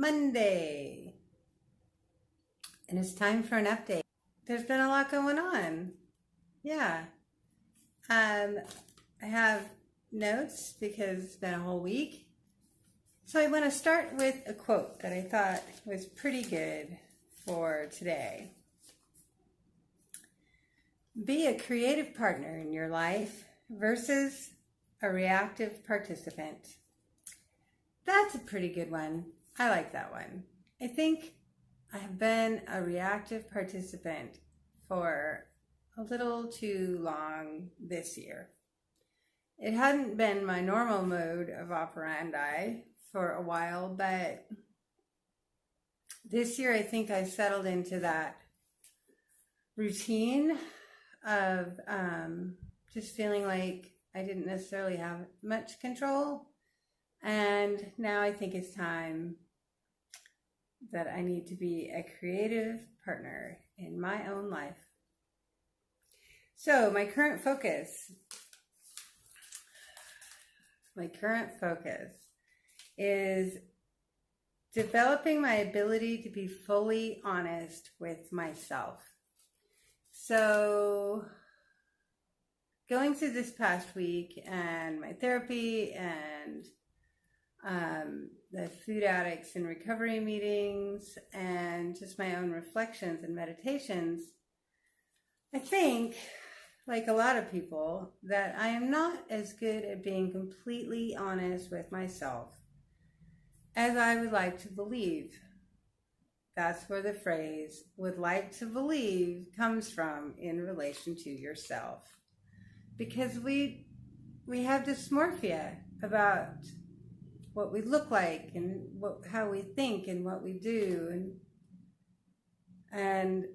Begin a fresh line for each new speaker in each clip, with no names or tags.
Monday, and it's time for an update. There's been a lot going on. Yeah. I have notes because it's been a whole week. So I want to start with a quote that I thought was pretty good for today. Be a creative partner in your life versus a reactive participant. That's a pretty good one. I like that one. I think I have been a reactive participant for a little too long this year. It hadn't been my normal mode of operandi for a while, but this year I think I settled into that routine of just feeling like I didn't necessarily have much control. And now I think it's time that I need to be a creative partner in my own life. So my current focus is developing my ability to be fully honest with myself. So going through this past week and my therapy and the food addicts and recovery meetings and just my own reflections and meditations, I think, like a lot of people, that I am not as good at being completely honest with myself as I would like to believe. That's where the phrase "would like to believe" comes from in relation to yourself. Because we have dysmorphia about what we look like and how we think and what we do and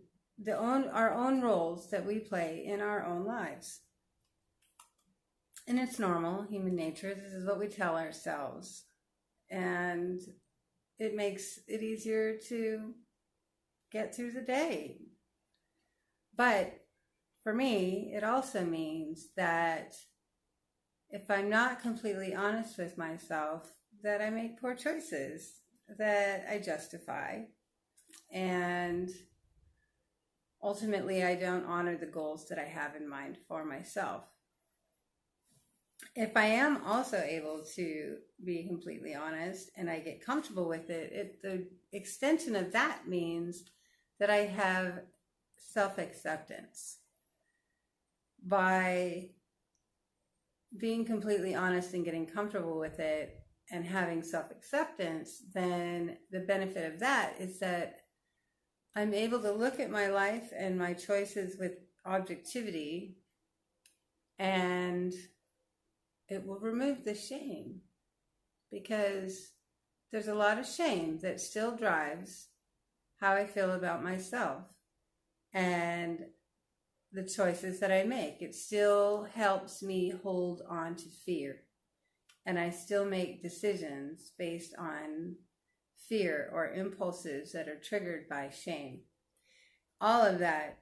our own roles that we play in our own lives. And it's normal, human nature. This is what we tell ourselves. And it makes it easier to get through the day. But for me, it also means that if I'm not completely honest with myself, that I make poor choices that I justify. And ultimately, I don't honor the goals that I have in mind for myself. If I am also able to be completely honest and I get comfortable with it, the extension of that means that I have self-acceptance. By being completely honest and getting comfortable with it and having self-acceptance, then the benefit of that is that I'm able to look at my life and my choices with objectivity, and it will remove the shame, because there's a lot of shame that still drives how I feel about myself and the choices that I make. It still helps me hold on to fear, and I still make decisions based on fear or impulses that are triggered by shame. All of that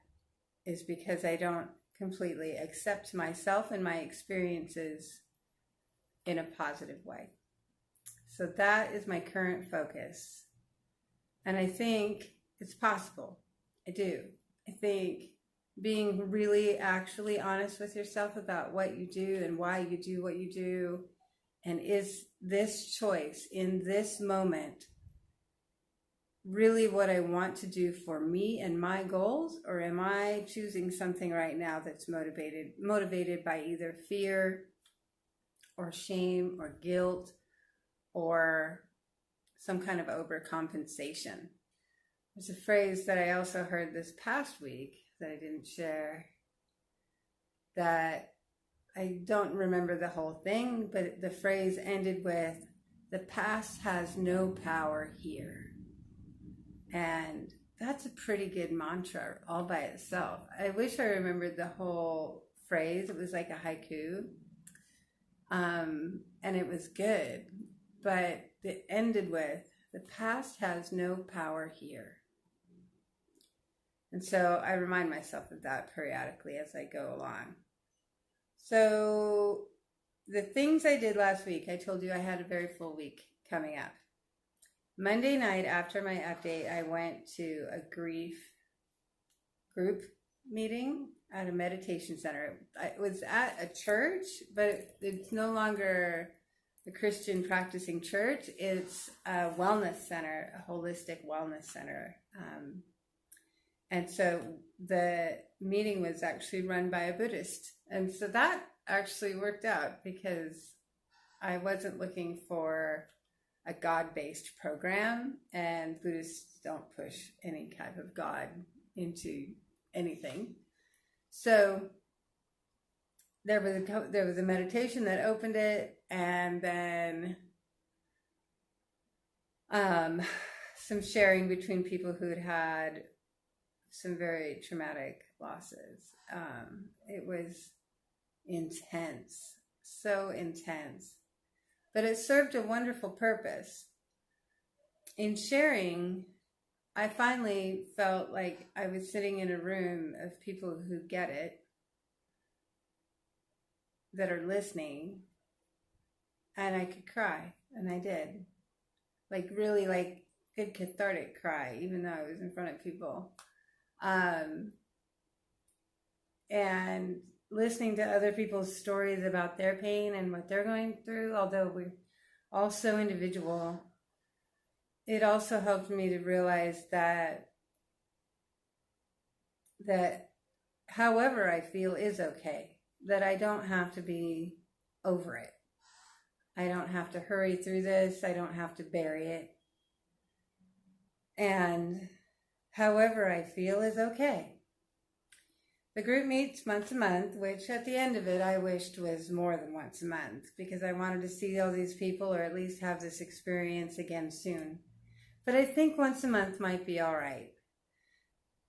is because I don't completely accept myself and my experiences in a positive way. So that is my current focus. And I think it's possible. I do. I think being really actually honest with yourself about what you do and why you do what you do, and is this choice in this moment really what I want to do for me and my goals, or am I choosing something right now that's motivated by either fear or shame or guilt or some kind of overcompensation? There's a phrase that I also heard this past week that I didn't share, that I don't remember the whole thing, but the phrase ended with, "The past has no power here." And that's a pretty good mantra all by itself. I wish I remembered the whole phrase. It was like a haiku. And it was good. But it ended with, "The past has no power here." And so I remind myself of that periodically as I go along. So the things I did last week, I told you I had a very full week coming up. Monday night after my update, I went to a grief group meeting at a meditation center. I was at a church, but it's no longer a Christian practicing church. It's a wellness center, a holistic wellness center. And so the meeting was actually run by a Buddhist. And so that actually worked out because I wasn't looking for a God-based program, and Buddhists don't push any type of God into anything. So there was a meditation that opened it, and then some sharing between people who had some very traumatic losses. It was intense, so intense, but it served a wonderful purpose. In sharing, I finally felt like I was sitting in a room of people who get it, that are listening, and I could cry, and I did. Like really like good cathartic cry, even though I was in front of people. And listening to other people's stories about their pain and what they're going through, although we're all so individual, it also helped me to realize that however I feel is okay, that I don't have to be over it. I don't have to hurry through this. I don't have to bury it. And however I feel is okay. The group meets once a month, which at the end of it, I wished was more than once a month, because I wanted to see all these people, or at least have this experience again soon. But I think once a month might be all right.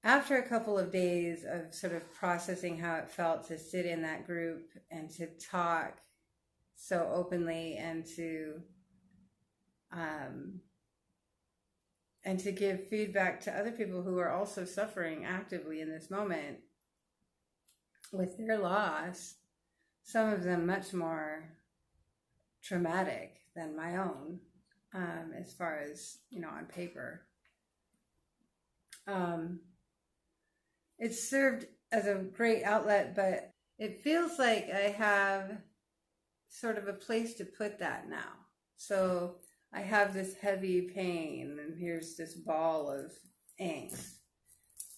After a couple of days of sort of processing how it felt to sit in that group and to talk so openly and to give feedback to other people who are also suffering actively in this moment with their loss, some of them much more traumatic than my own, as far as, on paper. It served as a great outlet, but it feels like I have sort of a place to put that now. So I have this heavy pain, and here's this ball of angst,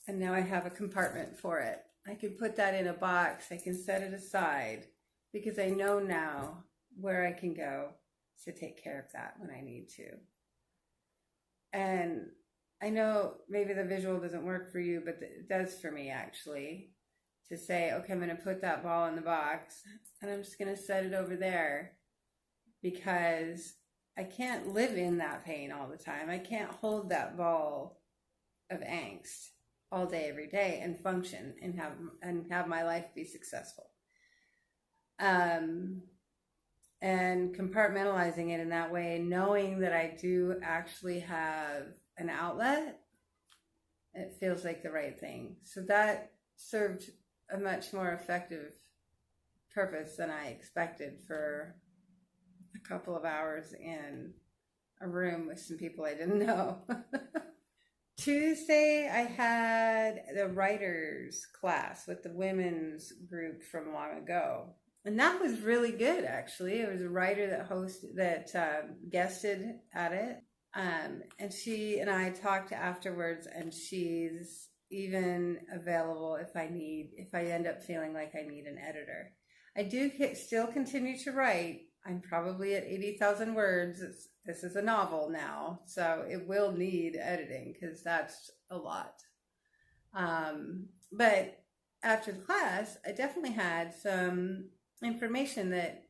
and now I have a compartment for it. I can put that in a box. I can set it aside because I know now where I can go to take care of that when I need to. And I know maybe the visual doesn't work for you, but it does for me, actually, to say, okay, I'm going to put that ball in the box, and I'm just going to set it over there, because I can't live in that pain all the time. I can't hold that ball of angst all day, every day, and function and have my life be successful. And compartmentalizing it in that way, knowing that I do actually have an outlet, it feels like the right thing. So that served a much more effective purpose than I expected for a couple of hours in a room with some people I didn't know. Tuesday, I had the writers class with the women's group from long ago. And that was really good, actually. It was a writer that guested at it. And she and I talked afterwards, and she's even available if I end up feeling like I need an editor. I do still continue to write. I'm probably at 80,000 words. This is a novel now, so it will need editing because that's a lot. But after the class, I definitely had some information that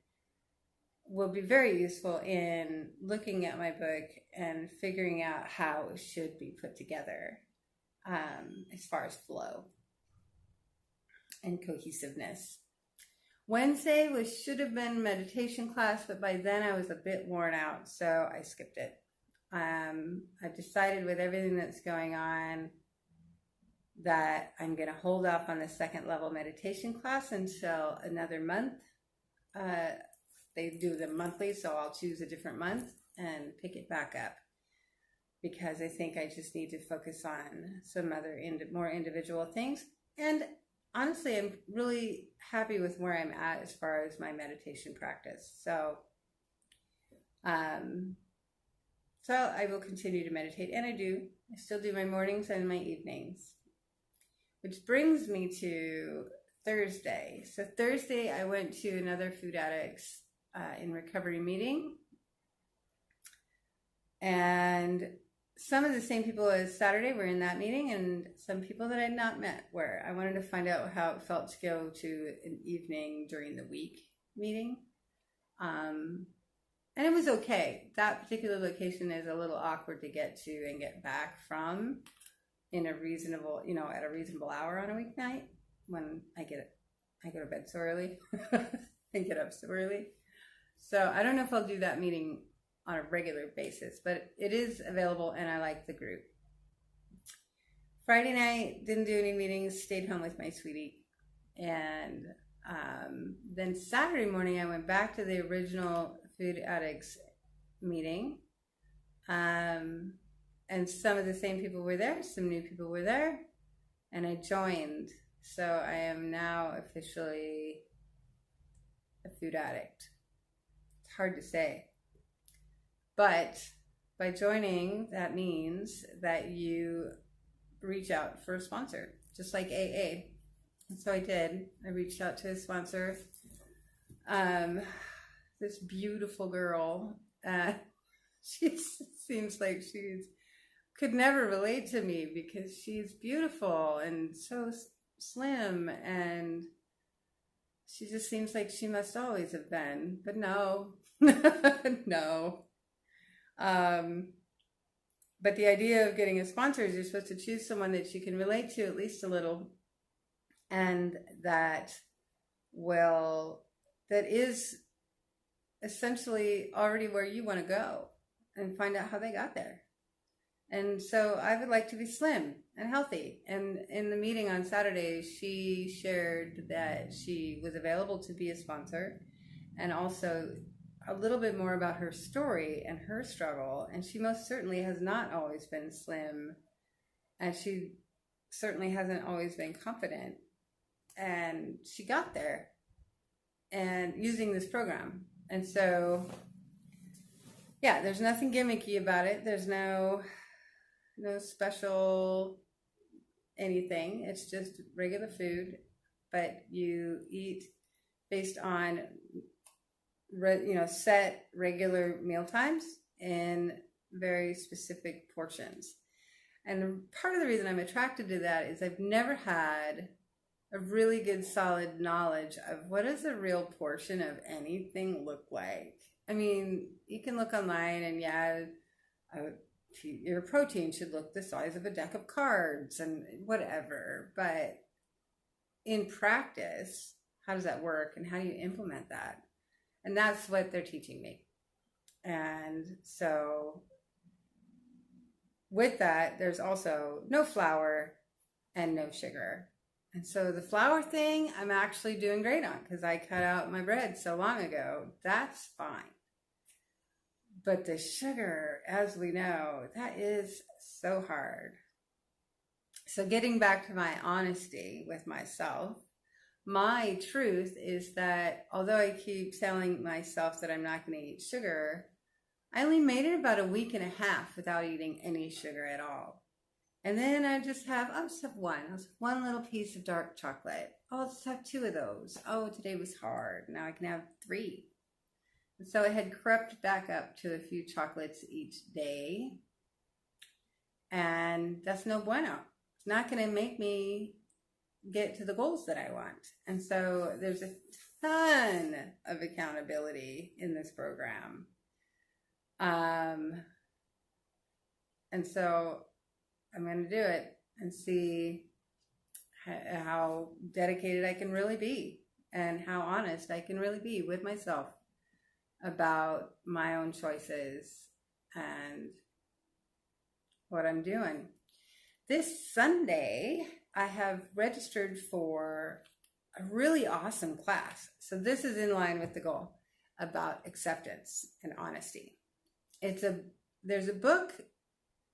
will be very useful in looking at my book and figuring out how it should be put together, as far as flow and cohesiveness. Wednesday should have been meditation class, but by then I was a bit worn out, so I skipped it. I decided with everything that's going on that I'm going to hold off on the second level meditation class until another month. They do them monthly, so I'll choose a different month and pick it back up. because I think I just need to focus on some other more individual things. And honestly, I'm really happy with where I'm at as far as my meditation practice. So I will continue to meditate, and I do. I still do my mornings and my evenings, which brings me to Thursday. So Thursday, I went to another Food Addicts in Recovery meeting, and some of the same people as Saturday were in that meeting, and some people that I had not met were. I wanted to find out how it felt to go to an evening during the week meeting. And it was okay. That particular location is a little awkward to get to and get back from in a reasonable, at a reasonable hour on a weeknight when I go to bed so early and get up so early. So I don't know if I'll do that meeting on a regular basis, but it is available and I like the group. Friday night, didn't do any meetings, stayed home with my sweetie. And then Saturday morning, I went back to the original Food Addicts meeting. And some of the same people were there, some new people were there, and I joined. So I am now officially a food addict. It's hard to say. But by joining, that means that you reach out for a sponsor, just like AA. And so I did. I reached out to a sponsor. This beautiful girl. She seems like she could never relate to me because she's beautiful and so slim, and she just seems like she must always have been. But no, no. But the idea of getting a sponsor is you're supposed to choose someone that you can relate to at least a little, and that is essentially already where you want to go, and find out how they got there. And so I would like to be slim and healthy. And in the meeting on Saturday, she shared that she was available to be a sponsor, and also a little bit more about her story and her struggle. And she most certainly has not always been slim, and she certainly hasn't always been confident. And she got there and using this program. And so, yeah, there's nothing gimmicky about it. There's no special anything. It's just regular food, but you eat based on set regular meal times in very specific portions. And part of the reason I'm attracted to that is I've never had a really good solid knowledge of what does a real portion of anything look like. I mean, you can look online and your protein should look the size of a deck of cards and whatever, but in practice, how does that work and how do you implement that? And that's what they're teaching me. And so with that, there's also no flour and no sugar. And so the flour thing, I'm actually doing great on because I cut out my bread so long ago. That's fine. But the sugar, as we know, that is so hard. So getting back to my honesty with myself, my truth is that although I keep telling myself that I'm not going to eat sugar, I only made it about a week and a half without eating any sugar at all. And then I'll just have one. I'll have one little piece of dark chocolate. I'll just have 2 of those. Oh, today was hard. Now I can have 3. And so I had crept back up to a few chocolates each day. And that's no bueno. It's not going to make me get to the goals that I want. And so there's a ton of accountability in this program. And so I'm going to do it and see how dedicated I can really be and how honest I can really be with myself about my own choices and what I'm doing. This Sunday, I have registered for a really awesome class. So this is in line with the goal about acceptance and honesty. There's a book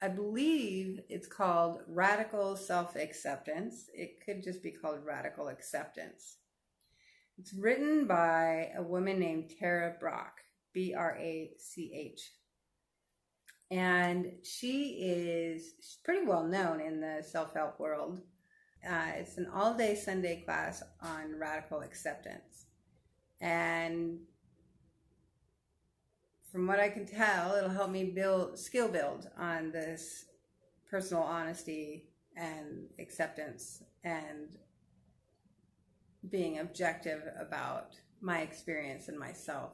I believe it's called Radical Self-Acceptance. It could just be called Radical Acceptance. It's written by a woman named Tara Brach, Brach. And she's pretty well known in the self-help world. It's an all-day Sunday class on radical acceptance. And from what I can tell, it'll help me skill build on this personal honesty and acceptance and being objective about my experience and myself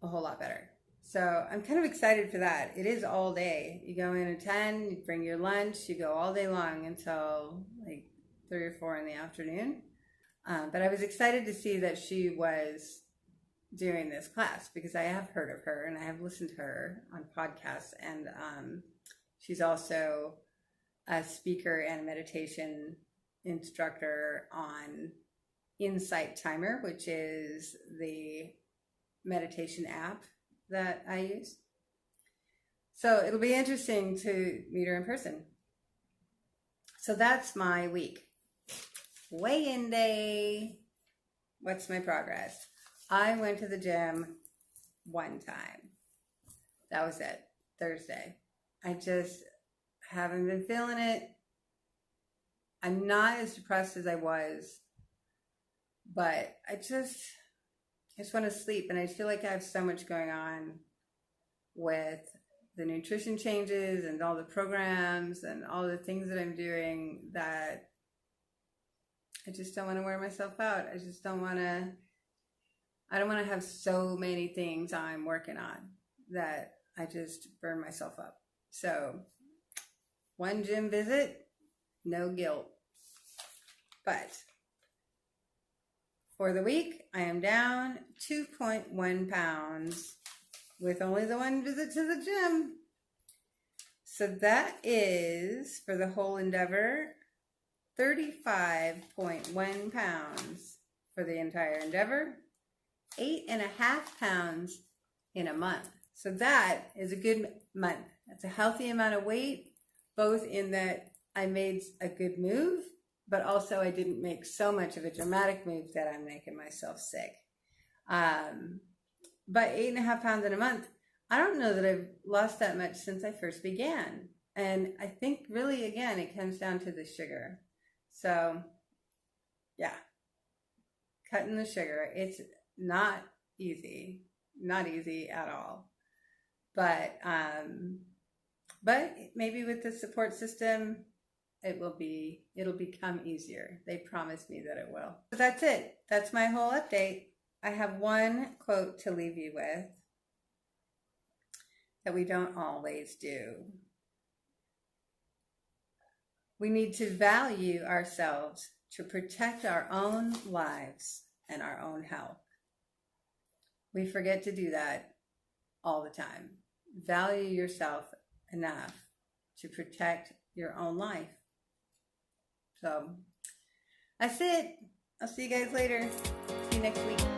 a whole lot better. So I'm kind of excited for that. It is all day. You go in at 10, you bring your lunch, you go all day long until like 3 or 4 in the afternoon. But I was excited to see that she was doing this class because I have heard of her and I have listened to her on podcasts. And she's also a speaker and meditation instructor on Insight Timer, which is the meditation app that I use. So it'll be interesting to meet her in person. So that's my week. Weigh-in day. What's my progress? I went to the gym one time. That was it. Thursday. I just haven't been feeling it. I'm not as depressed as I was, but I just want to sleep, and I feel like I have so much going on with the nutrition changes and all the programs and all the things that I'm doing that I just don't want to wear myself out. I don't want to have so many things I'm working on that I just burn myself up. So one gym visit, no guilt. But for the week, I am down 2.1 pounds with only the one visit to the gym. So that is, for the whole endeavor, 35.1 pounds for the entire endeavor, 8.5 pounds in a month. So that is a good month. That's a healthy amount of weight, both in that I made a good move, but also I didn't make so much of a dramatic move that I'm making myself sick. But 8.5 pounds in a month, I don't know that I've lost that much since I first began. And I think really, again, it comes down to the sugar. So yeah, cutting the sugar. It's not easy at all. But maybe with the support system, it'll become easier. They promise me that it will. So that's it. That's my whole update. I have one quote to leave you with that we don't always do. We need to value ourselves to protect our own lives and our own health. We forget to do that all the time. Value yourself enough to protect your own life. So that's it. I'll see you guys later. See you next week.